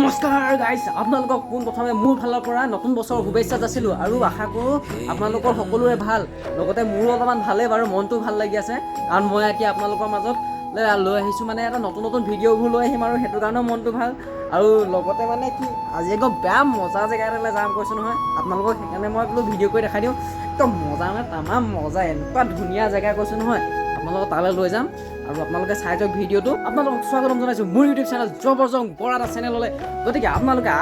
নমস্কাৰ গাইজ, আপোনালোকক পোনপ্ৰথমে মোৰ ফালৰ পৰা নতুন বছৰৰ শুভেচ্ছা যাচিলোঁ আৰু আশা কৰোঁ আপোনালোকৰ সকলোৰে ভাল। লগতে মোৰো অলপমান ভালেই বাৰু, মনটো ভাল লাগি আছে কাৰণ মই এতিয়া আপোনালোকৰ মাজত লৈ আহিছোঁ মানে এটা নতুন ভিডিঅ'বোৰ লৈ আহিম আৰু সেইটো কাৰণেও মনটো ভাল। আৰু লগতে মানে কি আজি একদম বেয়া মজা জেগা এটালৈ যাম কৈছোঁ নহয় আপোনালোকক, সেইকাৰণে মই বোলো ভিডিঅ' কৰি দেখাই দিওঁ। একদম মজা মানে তামাম মজা, এনেকুৱা ধুনীয়া জেগা কৈছোঁ নহয়, আপোনালোকক তালৈ লৈ যাম আৰু আপোনালোকে চাই যাওক ভিডিঅ'টো। আপোনালোকক স্বাগতম জনাইছোঁ মোৰ ইউটিউব চেনেল জবৰজং বৰা এটা চেনেললৈ। গতিকে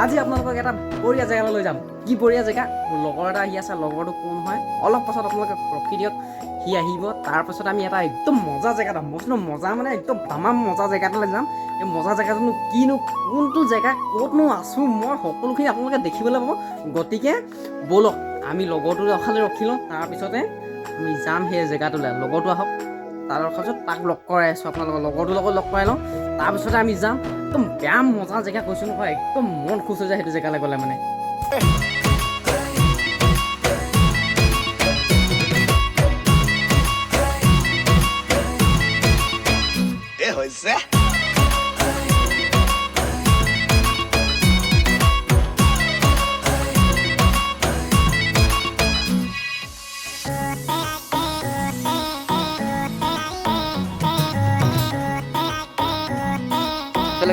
আজি আপোনালোকক এটা বঢ়িয়া জেগালৈ লৈ যাম। কি বঢ়িয়া জেগা, মোৰ লগৰ এটা আহি আছে, লগৰটো কোন হয় অলপ পাছত আপোনালোকে ৰখি দিয়ক, সি আহিব। তাৰপাছত আমি এটা একদম মজা জেগা এটা, মজা মানে একদম তামাম মজা জেগা এটালৈ যাম। এই মজা জেগাটোনো কিনো, কোনটো জেগা, ক'তনো আছোঁ মই, সকলোখিনি আপোনালোকে দেখিবলৈ পাব। গতিকে ব'লক আমি লগৰটো অখালে ৰখি লওঁ, তাৰপিছতে আমি যাম সেই জেগাটোলৈ। লগৰটো আহক, তাৰ পাছত তাক লগ কৰাই আছোঁ, আপোনালোকৰ লগৰটোৰ লগত লগ কৰাই লওঁ, তাৰপিছতে আমি যাম। একদম বেয়া মজা জেগা কৈছোঁ নহয়, একদম মন খুচ হৈ যায় সেইটো জেগালৈ গ'লে মানে। হৈছে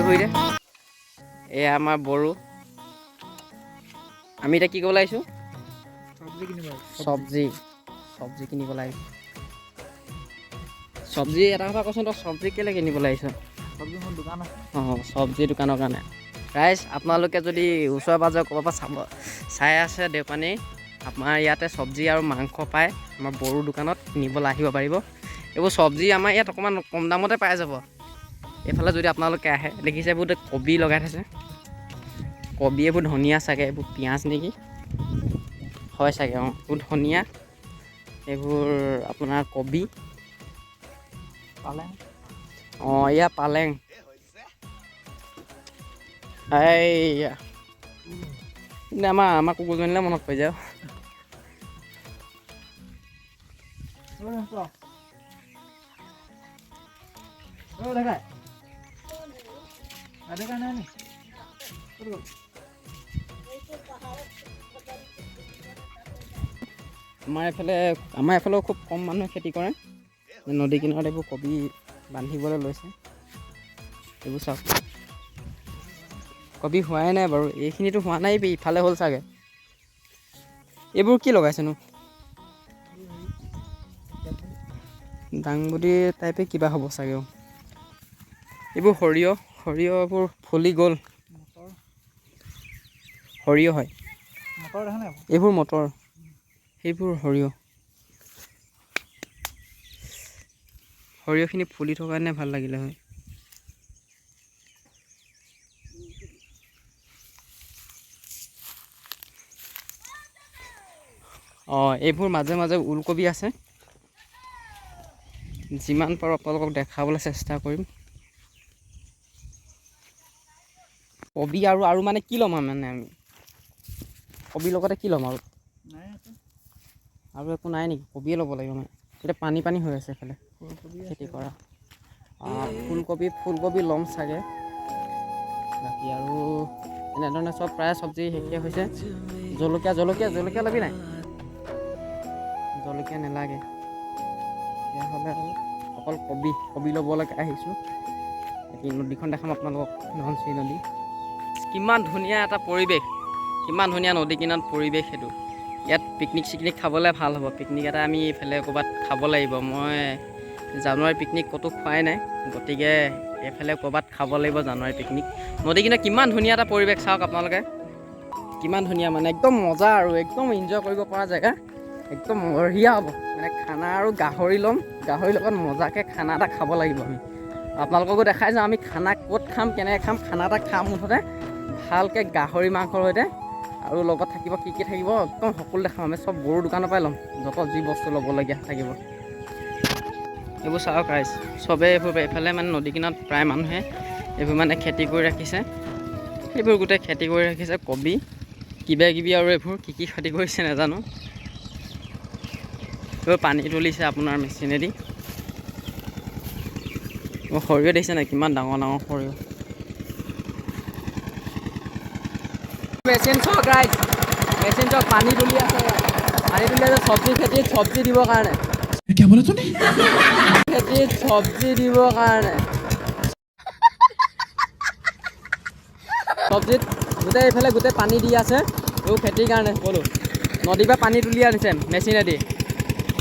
ঘূৰি দে। এয়া আমাৰ বড়ো। আমি এতিয়া কি কৰিব আহিছোঁ? চব্জি কিনিবলৈ আহিছোঁ। চব্জি এটা কথা কচোন, তই চব্জি কেলৈ কিনিবলৈ আহিছ? অঁ, চব্জি দোকানৰ কাৰণে। ৰাইজ, আপোনালোকে যদি ওচৰে পাঁজৰে ক'ৰবাৰ পৰা চাই আছে দেওপানী, আমাৰ ইয়াতে চব্জি আৰু মাংস পায়। আমাৰ বড়ো দোকানত কিনিবলৈ আহিব পাৰিব। এইবোৰ চব্জি আমাৰ ইয়াত অকণমান কম দামতে পাই যাব। এইফালে যদি আপোনালোকে আহে, দেখিছে এইবোৰ কবি লগাই থৈছে, কবি, এইবোৰ ধনিয়া চাগে, এইবোৰ পিঁয়াজ নেকি, হয় চাগে, অঁ এইবোৰ ধনিয়া, এইবোৰ আপোনাৰ কবি, পালেং, অঁ এয়া পালেং, এইয়া আমাৰ কুকুৰজনীলৈ মনত পৰি যায়। আমাৰ এইফালেও খুব কম মানুহে খেতি কৰে। নদী কিনাৰত এইবোৰ কবি বান্ধিবলৈ লৈছে। এইবোৰ চাওক, কবি হোৱাই নাই বাৰু, এইখিনিতো হোৱা নাই, ইফালে হ'ল চাগে। এইবোৰ কি লগাইছেনো? দাংবডি টাইপে কিবা হ'ব চাগে। এইবোৰ সৰিয়হবোৰ ফুলি গ'ল। সৰিয়হ হয়, এইবোৰ মটৰ, সেইবোৰ সৰিয়হখিনি ফুলি থকা কাৰণে ভাল লাগিলে হয়। অঁ, এইবোৰ মাজে মাজে ওলকবি আছে। যিমান পাৰোঁ আপোনালোকক দেখাবলৈ চেষ্টা কৰিম। কবি আৰু মানে কি ল'ম মানে আমি কবিৰ লগতে কি ল'ম আৰু একো নাই নেকি? কবিয়ে ল'ব লাগিব মানে। এতিয়া পানী হৈ আছে এইফালে খেতি কৰা। ফুলকবি ল'ম চাগে। বাকী আৰু এনেধৰণে চব প্ৰায় চব্জি শেষে হৈছে। জলকীয়া ল'বি নাই? জলকীয়া নালাগে, তেতিয়াহ'লে আৰু অকল কবি ল'বলৈকে আহিছোঁ। বাকী নদীখন দেখাম আপোনালোকক, ধনশিৰি নদী। কিমান ধুনীয়া এটা পৰিৱেশ, কিমান ধুনীয়া নদী কিনাৰত পৰিৱেশ সেইটো। ইয়াত পিকনিক খাবলৈ ভাল হ'ব। পিকনিক এটা আমি এইফালে ক'ৰবাত খাব লাগিব। মই জানুৱাৰী পিকনিক ক'তো খোৱাই নাই, গতিকে এইফালে ক'ৰবাত খাব লাগিব জানুৱাৰী পিকনিক। নদী কিনাৰত কিমান ধুনীয়া এটা পৰিৱেশ চাওক আপোনালোকে, কিমান ধুনীয়া মানে, একদম মজা আৰু একদম এনজয় কৰিব পৰা জেগা। একদম বঢ়িয়া হ'ব মানে। খানা আৰু গাহৰি ল'ম, গাহৰিৰ লগত মজাকৈ খানা এটা খাব লাগিব আমি। আপোনালোককো দেখাই যাওঁ আমি খানা ক'ত খাম, কেনেকৈ খাম। খানা এটা খাম মুঠতে ভালকৈ, গাহৰি মাংসৰ সৈতে। আৰু লগত থাকিব কি থাকিব, একদম সকলো দেখাম আমি। চব বড়ো দোকানৰ পৰাই ল'ম, যত যি বস্তু ল'বলগীয়া থাকিব। এইবোৰ চাওক ৰাইজ, চবেই এইফালে মানে নদী কিনাৰত প্ৰায় মানুহে এইবোৰ মানে খেতি কৰি ৰাখিছে। এইবোৰ গোটেই খেতি কৰি ৰাখিছে, কবি কিবা কিবি, আৰু এইবোৰ কি খেতি কৰিছে নাজানো। এইবোৰ পানী তুলিছে আপোনাৰ মেচিনেদি। সৰিয়হ দেখিছে নাই, কিমান ডাঙৰ সৰিয়হ। মেচিন চাওক ৰাইজ, মেচিন চাওক পানী তুলি আছে, পানী তুলি আছে চব্জি খেতিত চব্জি দিবৰ কাৰণে, খেতিত চব্জি দিবৰ কাৰণে, চব্জিত গোটেই এইফালে গোটেই পানী দি আছে এইবোৰ খেতিৰ কাৰণে সকলো। নদীৰ পৰা পানী তুলি আনিছে মেচিনেদি।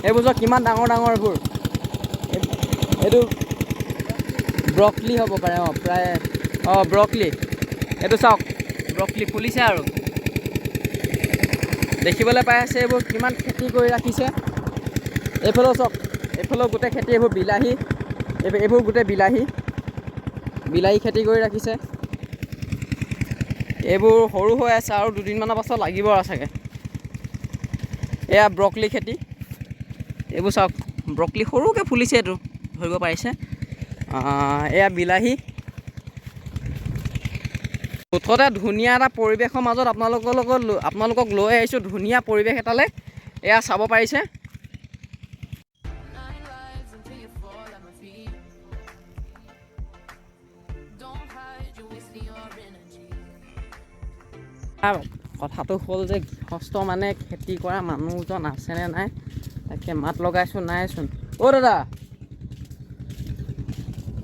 এইবোৰ চাওক কিমান ডাঙৰ ডাঙৰ এইবোৰ, এইটো ব্ৰকলি হ'ব পাৰে, প্ৰায় ব্ৰকলি। এইটো চাওক ব্ৰকলি ফুলিছে আৰু দেখিবলৈ পাই আছে। এইবোৰ কিমান খেতি কৰি ৰাখিছে। এইফালেও চাওক, এইফালেও গোটেই খেতি, এইবোৰ বিলাহী, এইবোৰ গোটেই বিলাহী খেতি কৰি ৰাখিছে। এইবোৰ সৰু হৈ আছে আৰু দুদিনমানৰ পাছত লাগিব আৰু চাগে। এয়া ব্ৰকলি খেতি, এইবোৰ চাওক ব্ৰকলি সৰুকৈ ফুলিছে, এইটো ধৰিব পাৰিছে। এয়া বিলাহী। মুঠতে ধুনীয়া এটা পৰিৱেশৰ মাজত আপোনালোকক লৈ আহিছোঁ, ধুনীয়া পৰিৱেশ এটালৈ। এয়া চাব পাৰিছে। কথাটো হ'ল যে গৃহস্থ মানে খেতি কৰা মানুহজন আছেনে নাই, তাকে মাত লগাইছোঁ, নাইচোন। দাদা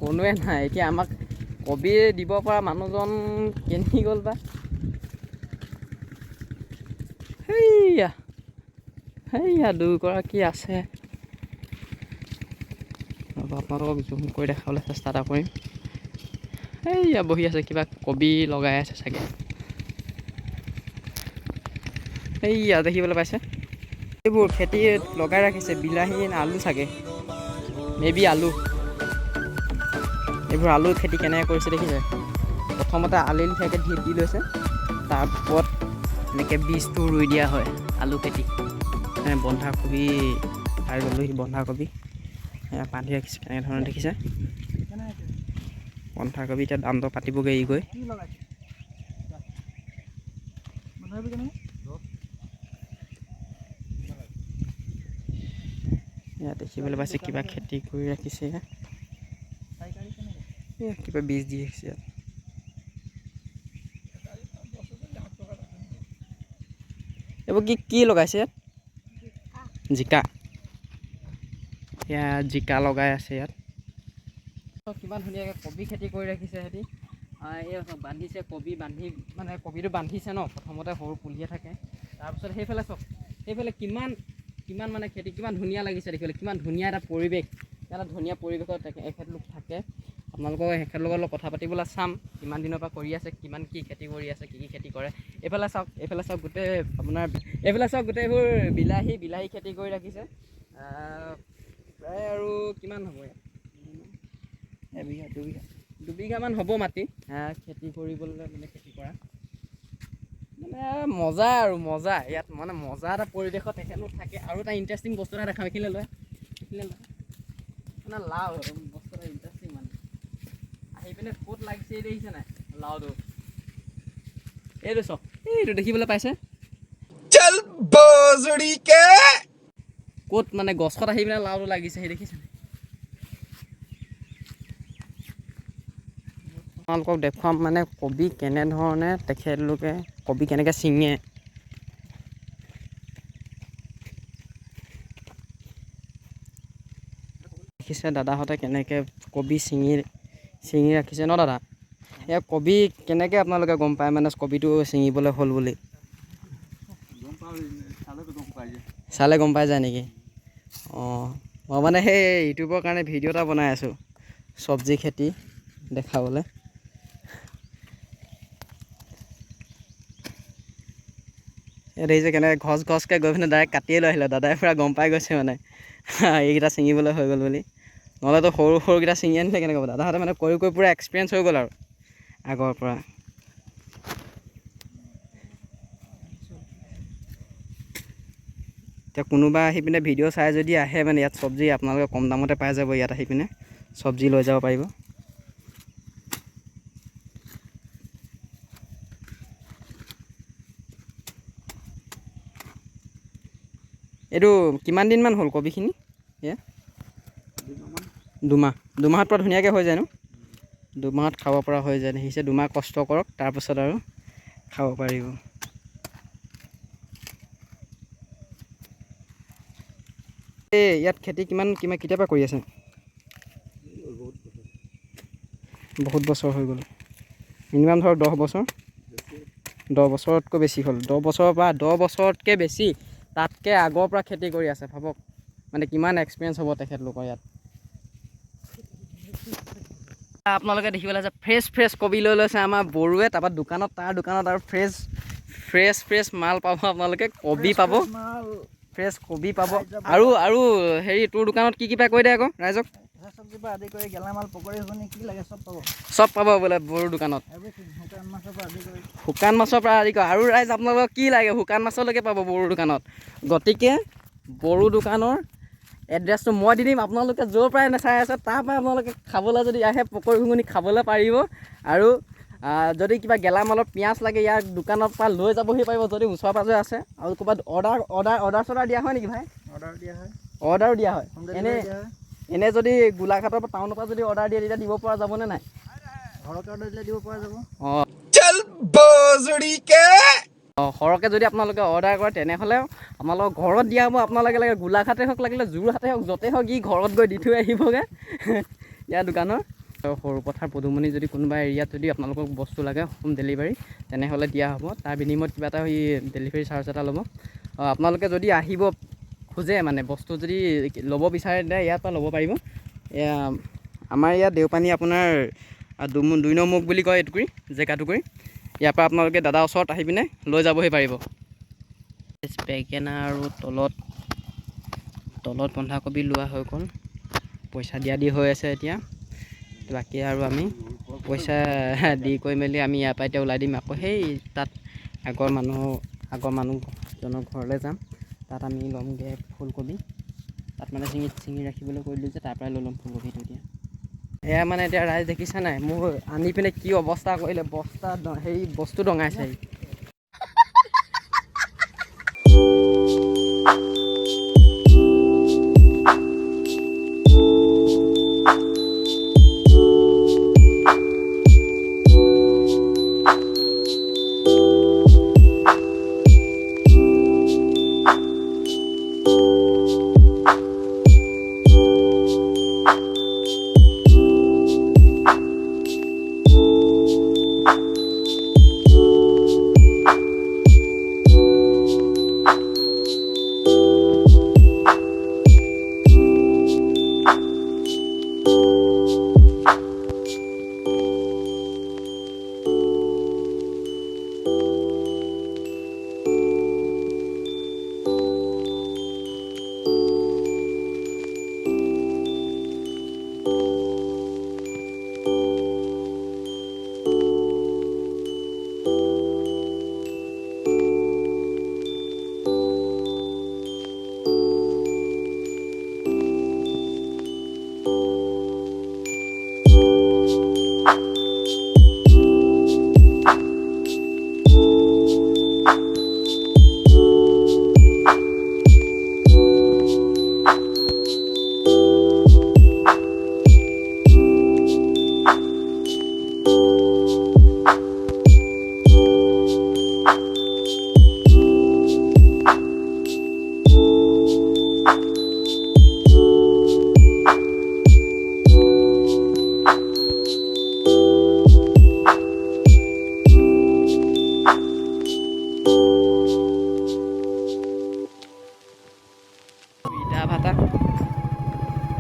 কোনোৱে নাই। এতিয়া আমাক কবি দিব পৰা মানুহজন কেনি গ'ল বা। সেইয়া দুগৰাকী আছে। আপোনালোকক জুম কৰি দেখাবলৈ চেষ্টা এটা কৰিম। সেইয়া বহি আছে, কিবা কবি লগাই আছে চাগে। সেইয়া দেখিবলৈ পাইছে, এইবোৰ খেতি লগাই ৰাখিছে, বিলাহী আলু চাগে, মেবি আলু। এইবোৰ আলু খেতি কেনেকৈ কৰিছে দেখিছে। প্ৰথমতে আলি লিখিয়াকৈ ঢিপ দি লৈছে, তাৰ ওপৰত এনেকৈ বীজটো ৰুই দিয়া হয় আলু খেতি। বন্ধাকবি পাই গ'লোহি, বন্ধাকবি বান্ধি ৰাখিছে কেনেকৈ ধৰণে দেখিছে। বন্ধাকবি এতিয়া দামটো পাতিবগৈ গৈ। ইয়াত দেখিবলৈ পাইছে কিবা খেতি কৰি ৰাখিছে, কিবা বীজ দি ৰাখিছে ইয়াত। এইবোৰ কি লগাইছে ইয়াত? জিকা। ইয়াত জিকা লগাই আছে ইয়াত। কিমান ধুনীয়াকৈ কবি খেতি কৰি ৰাখিছে সিহঁতি। এই বান্ধিছে কবি, বান্ধি মানে কবিটো বান্ধিছে ন, প্ৰথমতে সৰু পুলিয়ে থাকে। তাৰপিছত সেইফালে চাওক, সেইফালে কিমান মানে খেতি, কিমান ধুনীয়া লাগিছে দেখিবলৈ, কিমান ধুনীয়া এটা পৰিৱেশ। এটা ধুনীয়া পৰিৱেশত এখেতলোক থাকে। আপোনালোকক এখেতলোকৰ লগত কথা পাতিবলৈ চাম, কিমান দিনৰ পৰা কৰি আছে, কিমান কি খেতি কৰি আছে, কি খেতি কৰে। এইফালে চাওক গোটেই আপোনাৰ, এইফালে চাওক গোটেইবোৰ বিলাহী খেতি কৰি ৰাখিছে। প্ৰায় আৰু কিমান হ'ব ইয়াত, এবিঘা দুবিঘামান হ'ব মাটি খেতি কৰিবলৈ, মানে খেতি কৰা। মানে মজা আৰু মজা, ইয়াত মানে মজা এটা পৰিৱেশত তেখেতলোক থাকে। আৰু এটা ইণ্টাৰেষ্টিং বস্তু এটা দেখাম, এইখিনিলে লয় মানে লাও বস্তু এটা ইণ্টাৰেষ্টিং, মানে আহি পিনে ক'ত লাগিছে দেখিছে নাই লাওটো। এইটো চাওক, এইটো দেখিবলৈ পাইছে चल भोसड़ी के ক'ত মানে গছত আহি পিনে লাওটো লাগিছে, সেই দেখিছে। আপোনালোকক দেখুৱাম মানে কবি কেনেধৰণে তেখেতলোকে কবি কেনেকৈ ছিঙে। দেখিছে দাদাহঁতে কেনেকৈ কবি ছিঙি ৰাখিছে ন দাদা। এয়া কবি কেনেকৈ আপোনালোকে গম পায় মানে কবিটো ছিঙিবলৈ হ'ল বুলি? চালে গম পাই যায় নেকি? মই মানে সেই ইউটিউবৰ কাৰণে ভিডিঅ' এটা বনাই আছোঁ, চব্জি খেতি দেখাবলৈ। ইয়াত দেখিছে কেনেকৈ ঘছকৈ গৈ পিনে ডাইৰেক্ট কাটিয়ে লৈ আহিলে। দাদাই পূৰা গম পাই গৈছে মানে এইকেইটা ছিঙিবলৈ হৈ গ'ল বুলি। নহ'লেতো সৰুকেইটা ছিঙি আনিলে কেনেকৈ হ'ব। দাদাহঁতে মানে কৰি পূৰা এক্সপিৰিয়েঞ্চ হৈ গ'ল আৰু আগৰ পৰা। এতিয়া কোনোবা আহি পিনে ভিডিঅ' চাই যদি আহে মানে ইয়াত চব্জি আপোনালোকে কম দামতে পাই যাব। ইয়াত আহি পিনে চব্জি লৈ যাব পাৰিব। এইটো কিমান দিনমান হ'ল কবিখিনি? এয়া দুমাহত পৰা ধুনীয়াকৈ হৈ যায় ন? দুমাহত খাব পৰা হৈ যায়। দেখিছে, দুমাহ কষ্ট কৰক, তাৰপাছত আৰু খাব পাৰিব। এই ইয়াত খেতি কিমান কেতিয়াৰ পৰা কৰি আছে? বহুত বছৰ হৈ গ'ল, মিনিমাম ধৰক 10 বছৰ, 10 বছৰতকৈ বেছি হ'ল। 10 বছৰতকৈ বেছি, তাতকৈ আগৰ পৰা খেতি কৰি আছে। ভাবক মানে কিমান এক্সপিৰিয়েঞ্চ হ'ব তেখেতলোকৰ ইয়াত। আপোনালোকে দেখিবলৈ আছে ফ্ৰেছ কবি লৈ লৈছে আমাৰ বড়োৱে, তাৰপৰা তাৰ দোকানত আৰু ফ্ৰেছ মাল পাব। আপোনালোকে কবি পাব, ফ্ৰেছ কবি পাব। আৰু হেৰি তোৰ দোকানত কি পায় কৈ দে আকৌ ৰাইজক। চব্জিৰ পৰা আদি কৰি গেলামাল, পকৰি, ঘুগুনি কি লাগে চব পাব বোলে বড়ো দোকানত। শুকান মাছৰ পৰা আদি কৰি আৰু ৰাইজ আপোনালোকক কি লাগে শুকান মাছলৈকে পাব বড়ো দোকানত। গতিকে বড়ো দোকানৰ এড্ৰেছটো মই দি দিম, আপোনালোকে য'ৰ পৰাই নাচাই আছে তাৰ পৰাই আপোনালোকে খাবলৈ যদি আহে পকৰি ঘুগুনি খাবলৈ পাৰিব। আৰু যদি কিবা গেলামালৰ পিঁয়াজ লাগে ইয়াৰ দোকানৰ পৰা লৈ যাবহি পাৰিব যদি ওচৰে পাঁজৰে আছে। আৰু ক'ৰবাত অৰ্ডাৰ দিয়া হয় নেকি ভাই? অৰ্ডাৰো দিয়া হয়। এনে যদি গোলাঘাটৰ পৰা টাউনৰ পৰা যদি অৰ্ডাৰ দিয়ে তেতিয়া দিব পৰা যাবনে নাই? ঘৰতে অৰ্ডাৰ দিলে দিব পৰা যাব। অঁ चल बोजड़ी के সৰহকৈ যদি আপোনালোকে অৰ্ডাৰ কৰে তেনেহ'লে আপোনালোকৰ ঘৰত দিয়া হ'ব। আপোনালোকে লাগে গোলাঘাটে হওক লাগিলে যোৰহাটে হওক য'তে হওক ই ঘৰত গৈ দি থৈ আহিবগৈ ইয়াৰ দোকানৰ। সৰু পথাৰ পদুমণি যদি কোনোবা এৰিয়াত যদি আপোনালোকক বস্তু লাগে হোম ডেলিভাৰী তেনেহ'লে দিয়া হ'ব। তাৰ বিনিময়ত কিবা এটা ডেলিভাৰী চাৰ্জ এটা ল'ব। আপোনালোকে যদি আহিব খোজে মানে বস্তু যদি ল'ব বিচাৰে তেতিয়া ইয়াৰ পৰা ল'ব পাৰিব। আমাৰ ইয়াত দেওপানী আপোনাৰ 2 নং মুখ বুলি কয় এইটুকুৰি জেগাটুকুৰি। ইয়াৰ পৰা আপোনালোকে দাদাৰ ওচৰত আহি পিনে লৈ যাবহি পাৰিব। বেঙেনা আৰু তলত বন্ধাকবি লোৱা হৈ গ'ল, পইচা দি হৈ আছে এতিয়া। বাকী আৰু আমি পইচা দি কৰি মেলি আমি ইয়াৰ পৰা এতিয়া ওলাই দিম আকৌ সেই তাত আগৰ মানুহজনৰ ঘৰলৈ যাম। তাত আমি ল'মগৈ ফুলকবি। তাত মানে চিঙি ৰাখিবলৈ কৈ দিলোঁ যে তাৰ পৰাই লৈ ল'ম ফুলকবিটো এতিয়া। এয়া মানে এতিয়া ৰাইজ দেখিছে নাই মোৰ আনি পিনে কি অৱস্থা কৰিলে, বস্তু দঙাইছে।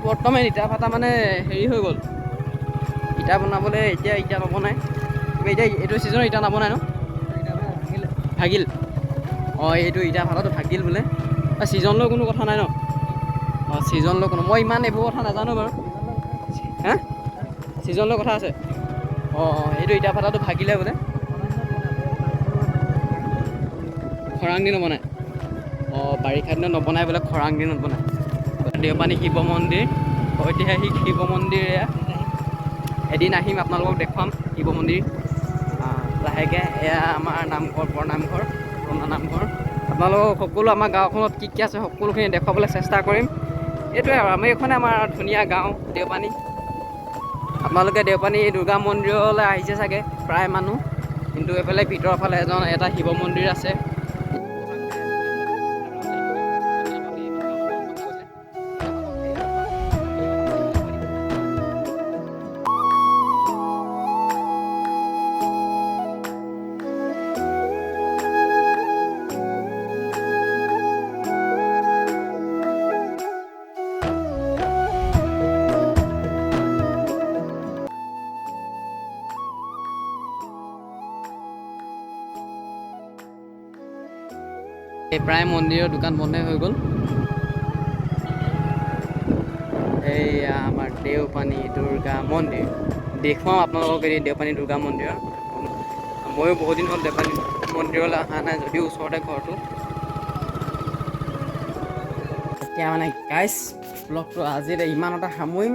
বৰ্তমান ইটা ভাটা মানে হেৰি হৈ গ'ল। ইটা বনাবলৈ এতিয়া ইটা নবনাই, এতিয়া এইটো ছিজনত ইটা নবনাই ন? ভাগিল। অঁ এইটো ইটা ভাটাটো ভাগিল বোলে। ছিজন লৈ কোনো কথা নাই ন? অঁ ছিজন লৈ কোনো, মই ইমান এইবোৰ কথা নাজানো বাৰু। হা ছিজন লৈ কথা আছে? অঁ এইটো ইটা ভাটাটো ভাগিলে বোলে। খৰাং দিনত বনায়? অঁ বাৰিষা দিনত নবনাই বোলে, খৰাং দিনত বনায়। দেওপানী শিৱ মন্দিৰ, ঐতিহাসিক শিৱ মন্দিৰ এয়া। এদিন আহিম আপোনালোকক দেখুৱাম শিৱ মন্দিৰ লাহেকৈ। এয়া আমাৰ নামঘৰ, বৰনামঘৰ, পুৰণা নামঘৰ। আপোনালোকক সকলো আমাৰ গাঁওখনত কি আছে সকলোখিনি দেখুৱাবলৈ চেষ্টা কৰিম। এইটোৱে আৰু এইখনে আমাৰ ধুনীয়া গাঁও দেওপানী। আপোনালোকে দেওপানী দুৰ্গা মন্দিৰলৈ আহিছে চাগে প্ৰায় মানুহ, কিন্তু এইফালে ভিতৰৰ ফালে এটা শিৱ মন্দিৰ আছে। এই প্ৰায় মন্দিৰৰ দোকান বন্ধই হৈ গ'ল। এইয়া আমাৰ দেওপানী দুৰ্গা মন্দিৰ দেখুৱাওঁ আপোনালোকক এই দেওপানী দুৰ্গা মন্দিৰৰ। ময়ো বহুত দিন হ'ল দেওপানী মন্দিৰলৈ অহা নাই যদিও ওচৰতে ঘৰটো। এতিয়া মানে গাইছ ব্লগটো আজিলে ইমানতে সামৰিম।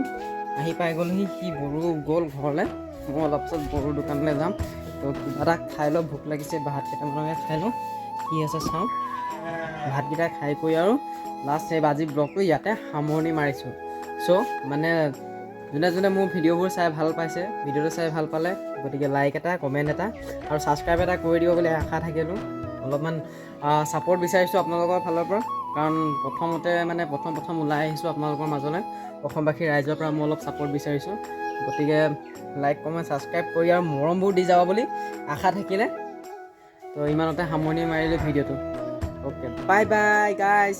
আহি পাই গ'লহি সি বড়ো গ'ল ঘৰলৈ। মই অলপ পিছত বড়ো দোকানলৈ যাম। তো কিবা এটা খাই লওঁ, ভোক লাগিছে, ভাত কেইটামানকে খাই লওঁ, কি আছে চাওঁ। ভাতকেইটা খাই কৰি আৰু লাষ্ট এই আজি ব্লগটো ইয়াতে সামৰণি মাৰিছোঁ। চ' মানে যোনে যোনে মোৰ ভিডিঅ'বোৰ চাই ভাল পাইছে, ভিডিঅ'টো চাই ভাল পালে গতিকে লাইক এটা, কমেণ্ট এটা আৰু ছাবস্ক্ৰাইব এটা কৰি দিব বুলি আশা থাকিলোঁ। অলপমান ছাপোৰ্ট বিচাৰিছোঁ আপোনালোকৰ ফালৰ পৰা, কাৰণ প্ৰথম ওলাই আহিছোঁ আপোনালোকৰ মাজলৈ। অসমবাসী ৰাইজৰ পৰা মই অলপ ছাপোৰ্ট বিচাৰিছোঁ। গতিকে লাইক, কমেণ্ট, ছাবস্ক্ৰাইব কৰি আৰু মৰমবোৰ দি যাব বুলি আশা থাকিলে। তো ইমানতে সামৰণি মাৰিলোঁ ভিডিঅ'টো। অ'কে, বাই বাই গাইছ।